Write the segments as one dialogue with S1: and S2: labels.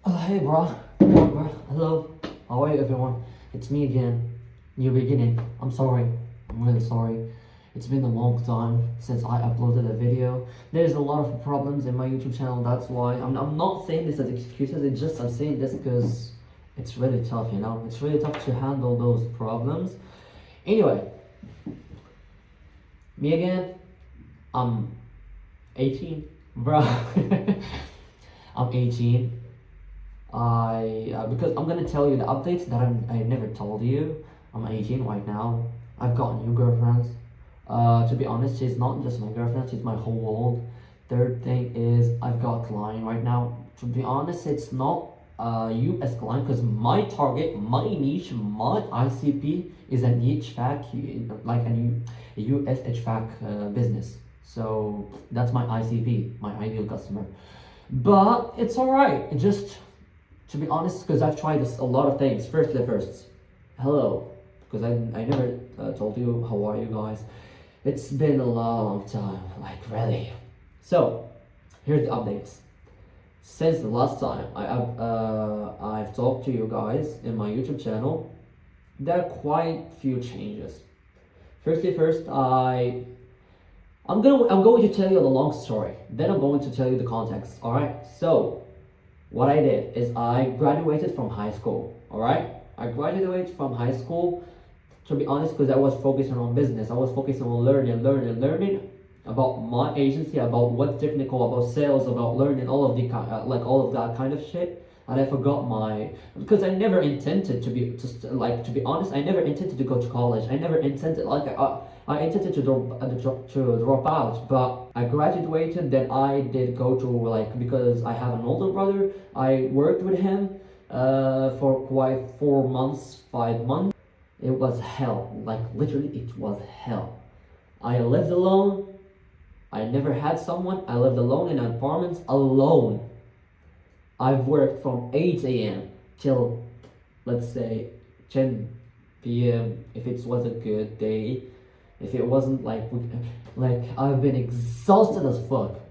S1: Hey bro, come on bro, hello, how are you everyone? It's me again, new beginning. I'm sorry, I'm really sorry. It's been a long time since I uploaded a video. There's a lot of problems in my YouTube channel, that's why. I'm not saying this as excuses, it's just I'm saying this because it's really tough, you know? It's really tough to handle those problems. Anyway, me again, I'm 18, bro. I'm 18. Because I'm gonna tell you the updates that I never told you. I'm 18 right now. I've got new girlfriends. To be honest, she's not just my girlfriend, she's my whole world. Third thing is I've got a client right now. To be honest, it's not a US client because my target, my niche, my ICP is an HVAC, like a US HVAC business. So that's my ICP, my ideal customer. But it's alright. It just, to be honest, because I've tried a lot of things. First, hello, because I never told you how are you guys. It's been a long time, like really. So here's the updates. Since the last time I've talked to you guys in my YouTube channel, there are quite few changes. First, I'm going to tell you the long story. Then I'm going to tell you the context. All right. So what I did is I graduated from high school. All right. I graduated from high school. To be honest, because I was focusing on business. I was focusing on learning about my agency, about what technical, about sales, about learning all of the all of that kind of shit. And I forgot my, because I never intended to be just like, to be honest, I never intended to go to college. I never intended I intended to drop out, but I graduated. Then I did go to, like, because I have an older brother. I worked with him for quite 4 months, 5 months. It was hell. Like literally, it was hell. I lived alone. I never had someone. I lived alone in an apartment alone. I've worked from 8 a.m. till, let's say, 10 p.m. if it was a good day. If it wasn't, like I've been exhausted as fuck.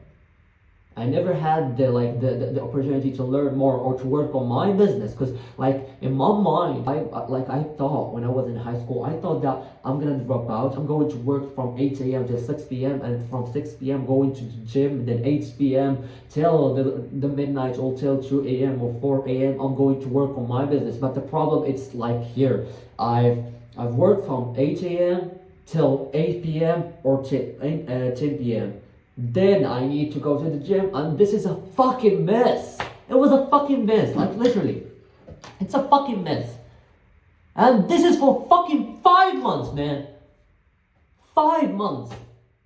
S1: I never had the opportunity to learn more or to work on my business, because like in my mind I thought when I was in high school, I thought that I'm gonna drop out. I'm going to work from 8 a.m. to 6 p.m. and from 6 p.m. going to the gym, then 8 p.m. till the midnight or till 2 a.m. or 4 a.m. I'm going to work on my business. But the problem it's like here. I've worked from 8 a.m. till 8 p.m. or 10 p.m. Then I need to go to the gym, and this is a fucking mess. It was a fucking mess, like literally. It's a fucking mess. And this is for fucking 5 months, man. 5 months.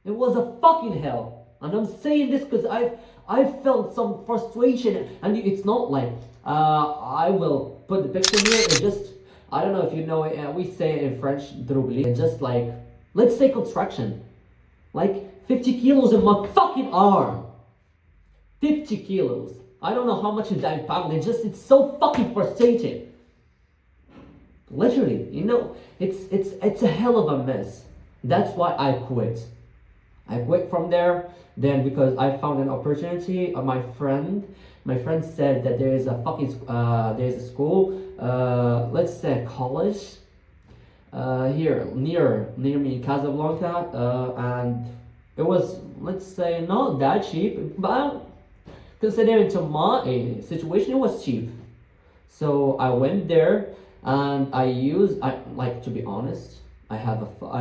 S1: It was a fucking hell. And I'm saying this because I've felt some frustration, and it's not like I will put the picture here. It's just, I don't know if you know it. We say it in French, droubli. It's just like, let's say construction. Like 50 kilos in my fucking arm. 50 kilos. I don't know how much is that in pounds. It's so fucking frustrating. Literally, you know, it's a hell of a mess. That's why I quit. I quit from there. Then because I found an opportunity, my friend said that there is a school, let's say college, here near me in Casablanca, and it was, let's say, not that cheap, but considering to my situation, it was cheap. So I went there, and to be honest, I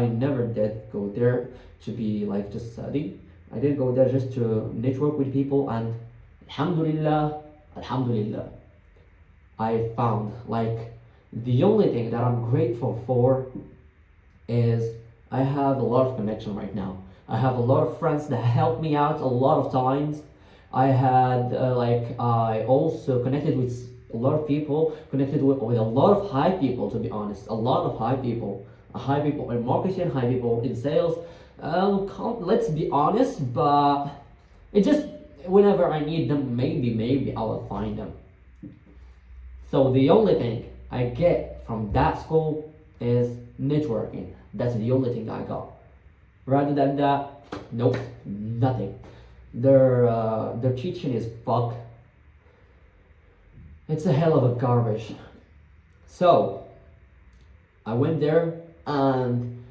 S1: never did go there to be like to study. I did go there just to network with people, and alhamdulillah, I found, like, the only thing that I'm grateful for is I have a lot of connection right now. I have a lot of friends that help me out a lot of times. I also connected with a lot of people, connected with a lot of high people, to be honest. A lot of high people. High people in marketing, high people in sales. Let's be honest, but it just, whenever I need them, maybe I will find them. So the only thing I get from that school is networking. That's the only thing I got. Rather than that, nope, nothing. Their teaching is fuck. It's a hell of a garbage. So I went there, and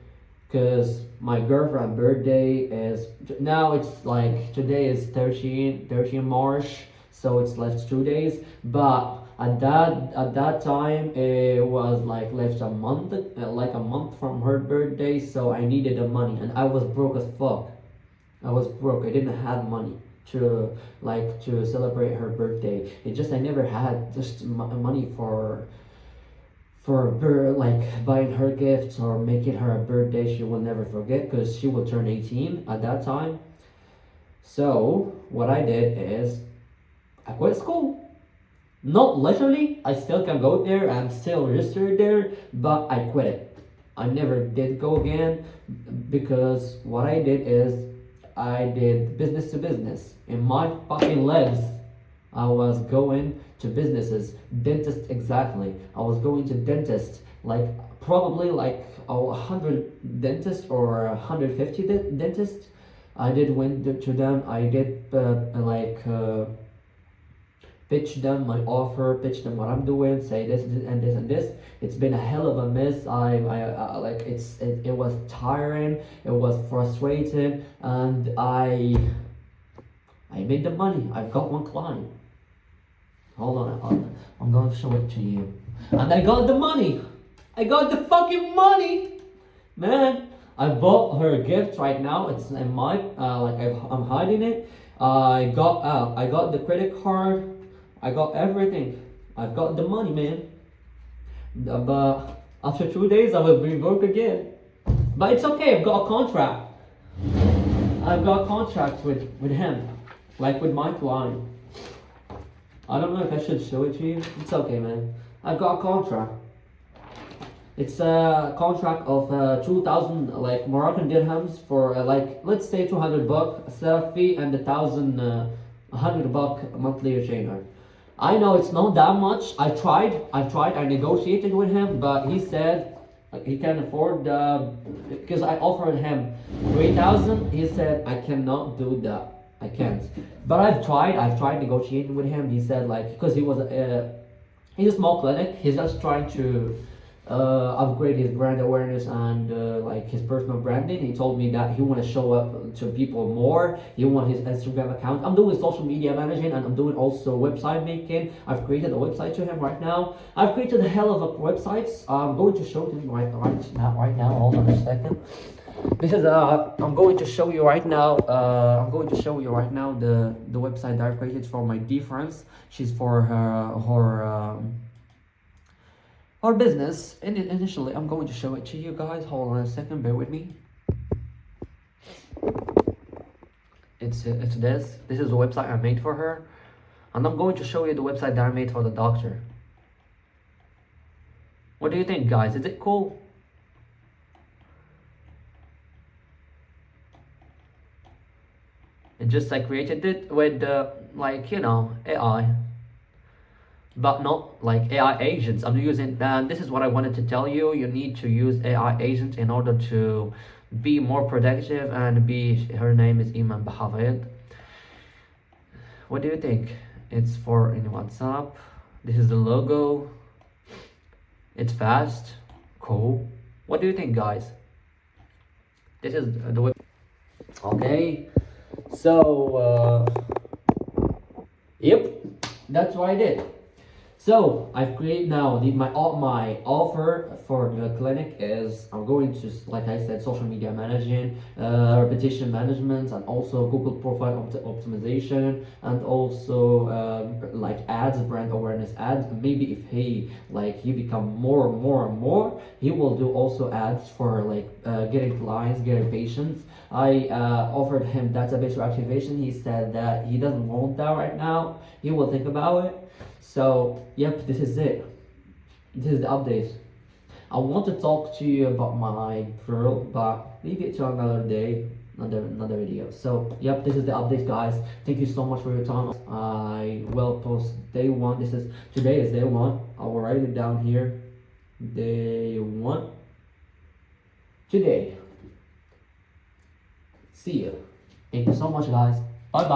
S1: because my girlfriend's birthday is now, it's like today is 13 March, so it's left 2 days. But at that time it was like left a month from her birthday, so I needed the money, and I was broke as fuck. I was broke. I didn't have money to celebrate her birthday. It just I never had just money for her, like buying her gifts or making her a birthday she will never forget, because she will turn 18 at that time. So what I did is I quit school. Not literally, I still can go there, I'm still registered there, but I quit it. I never did go again, because what I did is I did business to business. In my fucking legs, I was going to businesses, dentist exactly. I was going to dentist, like probably like 100 dentists or 150 dentists. I did went to them. I did pitch them my offer, pitch them what I'm doing, say this and this and this. It's been a hell of a mess. It was tiring, it was frustrating, and I made the money. I've got one client. Hold on, I'm going to show it to you. And I got the money. I got the fucking money, man. I bought her a gift right now. It's in my I'm hiding it. I got the credit card. I got everything. I've got the money, man. But after 2 days, I will be broke again. But it's okay. I've got a contract. I've got a contract with him, like with my client. I don't know if I should show it to you. It's okay, man. I've got a contract. It's a contract of 2,000 like Moroccan dirhams for let's say $200 setup fee and $100 monthly retainer. I know it's not that much. I negotiated with him, but he said he can afford because I offered him 3,000. He said I cannot do that. I can't. But I've tried negotiating with him. He said because he's a small clinic. He's just trying to upgrade his brand awareness and his personal branding. He told me that he want to show up to people more. He want his Instagram account. I'm doing social media managing, and I'm doing also website making. I've created a website to him right now. I've created a hell of a websites. I'm going to show him right now. Hold on a second. This is I'm going to show you right now. The website that I created for my dear friends. She's for her business. And initially, I'm going to show it to you guys. Hold on a second. Bear with me. It's this. This is the website I made for her, and I'm going to show you the website that I made for the doctor. What do you think, guys? Is it cool? It just I created it with AI, but not like AI agents. I'm using, and this is what I wanted to tell you. You need to use AI agents in order to be more productive and be. Her name is Iman Bahavid. What do you think? It's for in WhatsApp. This is the logo. It's fast, cool. What do you think, guys? This is the web. Okay. So, yep, that's what I did. So I've created now my offer for the clinic is I'm going to, like I said, social media managing, repetition management, and also Google profile optimization, and also ads, brand awareness ads. Maybe if he become more and more, he will do also ads for getting clients, getting patients. I offered him database reactivation. He said that he doesn't want that right now. He will think about it. So, yep, this is it. This is the update. I want to talk to you about my girl, but leave it to another day, another video. So, yep, this is the update, guys. Thank you so much for your time. I will post day one. Today is day one. I will write it down here. Day one. Today. See you. Thank you so much, guys. Bye bye.